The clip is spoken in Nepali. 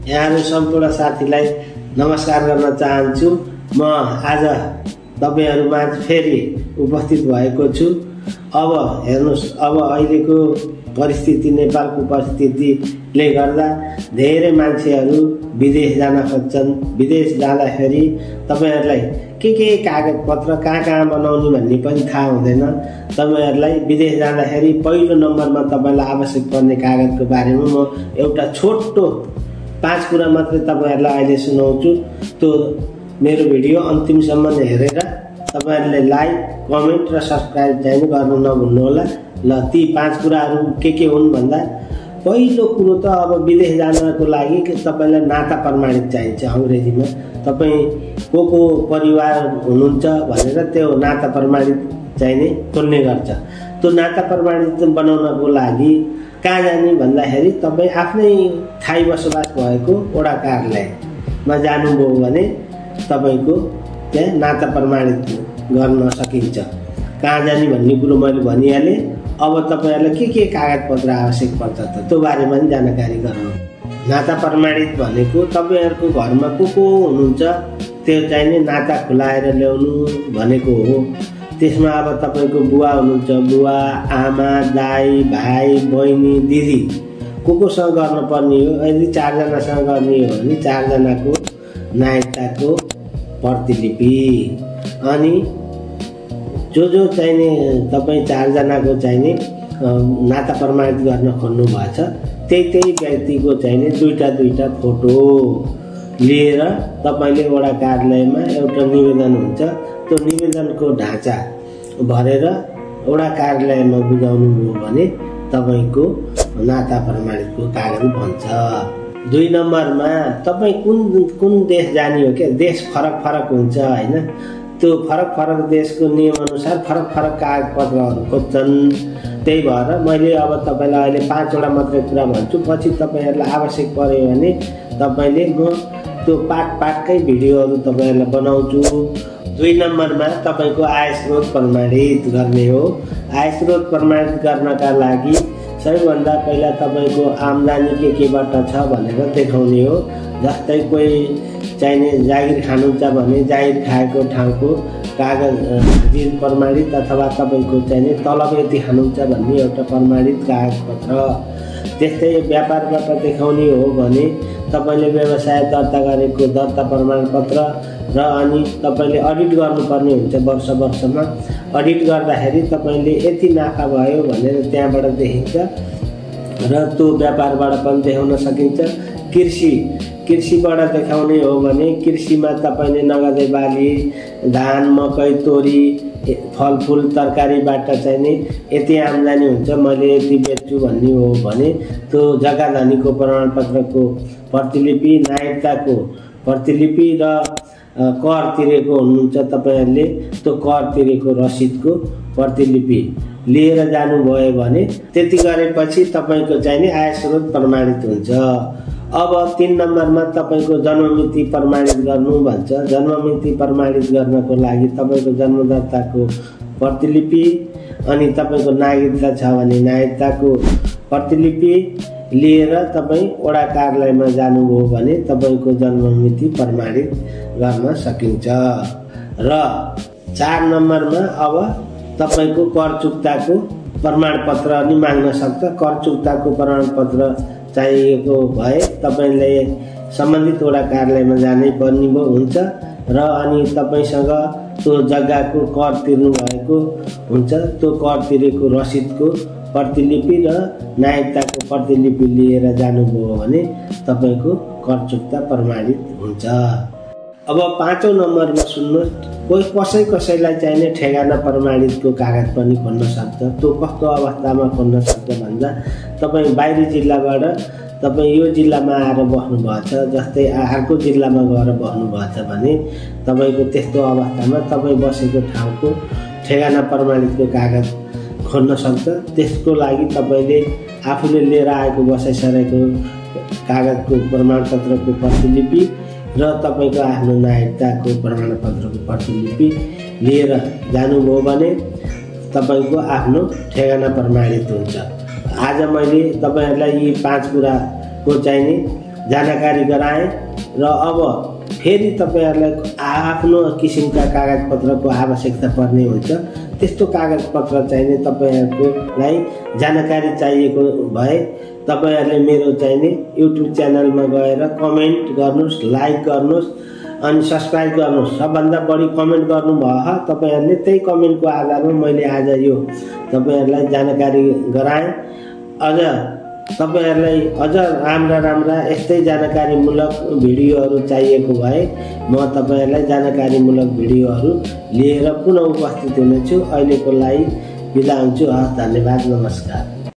यहाँहरू सम्पूर्ण साथीलाई नमस्कार गर्न चाहन्छु। म आज तपाईहरुमा फेरि उपस्थित भएको छु। अब हेर्नुस्, अब अहिलेको परिस्थिति, नेपालको परिस्थितिले गर्दा धेरै मान्छेहरू विदेश जान खोज्छन्। विदेश जाँदाखेरि तपाईहरुलाई के कागजपत्र कहाँ बनाउने भन्ने पनि थाहा हुँदैन। तपाईहरुलाई विदेश जाँदाखेरि पहिलो नम्बरमा तपाईलाई आवश्यक पर्ने कागजको बारेमा म एउटा छोटो 5 कुरा मात्रै तपाईहरुलाई अहिले सुनाउँछु। त्यो मेरो भिडियो अन्तिमसम्म हेरेर तपाईहरुले लाइक, कमेन्ट र सब्स्क्राइब चाहिँ गर्नु नभुल्नु होला। ल, ती 5 कुराहरू के हुन् भन्दा पहिलो कुरो त अब विदेश जानको लागि तपाईलाई नाता प्रमाणित चाहिन्छ। अंग्रेजीमा तपाई को परिवार हुनुहुन्छ भनेर त्यो नाता प्रमाणित चाहिने खोल्ने गर्छ। त्यो नाता प्रमाणित बनाउनको लागि कहाँ जाने भन्दाखेरि तपाई आफ्नै ठाई बसोबास भएको वडा कार्यालयमा जानुभयो भने तपाईको त्यहाँ नाता प्रमाणित गर्न सकिन्छ। कहाँ जाने भन्ने कुरो मैले भनिहाले। अब तपाईहरुलाई के कागजपत्र आवश्यक पर्छ त त्यो बारेमा पनि जानकारी गराउँ। नाता प्रमाणित भनेको तपाईहरुको घरमा को हुनुहुन्छ त्यो चाहिने नाता खुलाएर ल्याउनु भनेको हो। त्यसमा अब तपाईको बुवा हुनुहुन्छ, बुवा, आमा, दाइ, भाइ, बहिनी, दिदी कोसँग गर्न पर्ने हो। यदि 4 जनासँग गर्ने हो भने 4 जनाको नागरिकताको प्रतिलिपि, अनि जो चाहिने तपाई 4 जनाको चाहिने नाता प्रमाणित गर्न खोज्नु भएछ त्यही व्यक्तिको चाहिने दुईटा फोटो लिएर तपाईले वडा कार्यालयमा एउटा निवेदन हुन्छ। त्यो निवेदनको ढाँचा भरेर वडा कार्यालयमा बुझाउनु भयो भने तपाईको नाता प्रमाणितको कागज बन्छ। 2 नम्बरमा तपाई कुन देश जाने हो के देश फरक हुन्छ हैन। त्यो फरक देशको नियम अनुसार फरक कागजपत्रहरू खोज्छन्। त्यही भएर मैले अब तपाईलाई अहिले 5 वटा मात्रै कुरा भन्छु। पछि तपाईहरुलाई आवश्यक पर्यो भने तपाईले म त्यो पाटकै भिडियोहरू तपाईहरुलाई बनाउँछु। 2 नम्बरमा तपाईको आय स्रोत प्रमाणित गर्ने हो। आय स्रोत प्रमाणित गर्नका लागि सबैभन्दा पहिला तपाईको आम्दानी केबाट छ भनेर देखाउने हो। जस्तै कोही चाहिने जागिर खानुहुन्छ भने जागिर खाएको ठाउँको कागज हाजिर प्रमाणित, अथवा तपाईको चाहिने तलब यति खानुहुन्छ भन्ने एउटा प्रमाणित कागजपत्र। त्यस्तै व्यापारबाट देखाउने हो भने तपाईले व्यवसाय दर्ता गरेको दर्ता प्रमाणपत्र र अनि तपाईले अडिट गर्नुपर्ने हुन्छ। वर्षमा अडिट गर्दाखेरि तपाईले यति नाफा भयो भनेर त्यहाँबाट देखिन्छ र त्यो व्यापारबाट पनि देखाउन सकिन्छ। कृषिबाट देखाउने हो भने कृषिमा तपाईले नगदे बाली, धान, मकै, तोरी, फलफुल, तरकारीबाट चाहिने यति आम्दानी हुन्छ, मैले यति बेच्छु भन्ने हो भने त्यो जग्गा धनीको प्रमाणपत्रको प्रतिलिपि, नागरिकताको प्रतिलिपि र कर तिरेको हुनुहुन्छ तपाईहरुले त्यो कर तिरेको रसिदको प्रतिलिपि लिएर जानुभयो भने त्यति गरेपछि तपाईको चाहिने आय स्रोत प्रमाणित हुन्छ। अब 3 नम्बरमा तपाईको जन्ममिति प्रमाणित गर्नु भन्छ। जन्ममिति प्रमाणित गर्नको लागि तपाईको जन्मदर्ताको प्रतिलिपि, अनि तपाईको नागरिकता छ भने नागरिकताको प्रतिलिपि लिएर तपाई वडा कार्यालयमा जानुभयो भने तपाईको जन्ममिति प्रमाणित गर्न सकिन्छ। र 4 नम्बरमा अब तपाईको कर चुक्ताको प्रमाणपत्र नि माग्न सक्छ। कर चुक्ताको प्रमाणपत्र चाहिएको भए तपाईले सम्बन्धित वडा कार्यालयमा जानै पर्ने हुन्छ र अनि तपाईसँग त्यो जग्गाको कर तिर्नु भएको हुन्छ। त्यो कर तिरेको रसिदको प्रतिलिपि र नागरिकताको प्रतिलिपि लिएर जानुभयो भने तपाईको कर चुक्ता प्रमाणित हुन्छ। अब 5औं नम्बरमा सुन्नुहोस्, कसैलाई चाहिने ठेगाना प्रमाणितको कागज पनि खोल्न सक्छ। त्यो कस्तो अवस्थामा खोल्न सक्छ भन्दा तपाई बाहिरी जिल्लाबाट तपाई यो जिल्लामा आएर बस्नु भएछ, जस्तै अर्को जिल्लामा गएर बस्नु भएछ भने तपाईको त्यस्तो अवस्थामा तपाई बसेको ठाउँको ठेगाना प्रमाणितको कागज खोल्न सक्छ। त्यसको लागि तपाईले आफूले लिएर आएको बसाइसरेको कागजको प्रमाणपत्रको प्रतिलिपि र तपाईको आफ्नो नागरिकताको प्रमाणपत्रको प्रतिलिपि लिएर जानुभयो भने तपाईको आफ्नो ठेगाना प्रमाणित हुन्छ। आज मैले तपाईहरुलाई यी 5 कुराको चाहिने जानकारी गराएँ र अब फेरि तपाईहरुलाई आफ्नो किसिमका कागजपत्रको आवश्यकता पर्ने हुन्छ। त्यस्तो कागजपत्र चाहिने तपाईहरुलाई जानकारी चाहिएको भए तपाईहरुले मेरो चाहिने युट्युब च्यानलमा गएर कमेन्ट गर्नुस्, लाइक गर्नुस् अनि सब्स्क्राइब गर्नुस्। सबभन्दा बढी कमेन्ट गर्नुभयो तपाईहरुले, त्यही कमेन्टको आधारमा मैले आज यो तपाईहरुलाई जानकारी गराएँ। अझ तपाईहरुलाई अझ राम्रा यस्तै जानकारीमूलक भिडियोहरू चाहिएको भए म तपाईहरुलाई जानकारीमूलक भिडियोहरू लिएर पुनः उपस्थित हुनेछु। अहिलेको लागि बिदा हुन्छु। धन्यवाद, नमस्कार।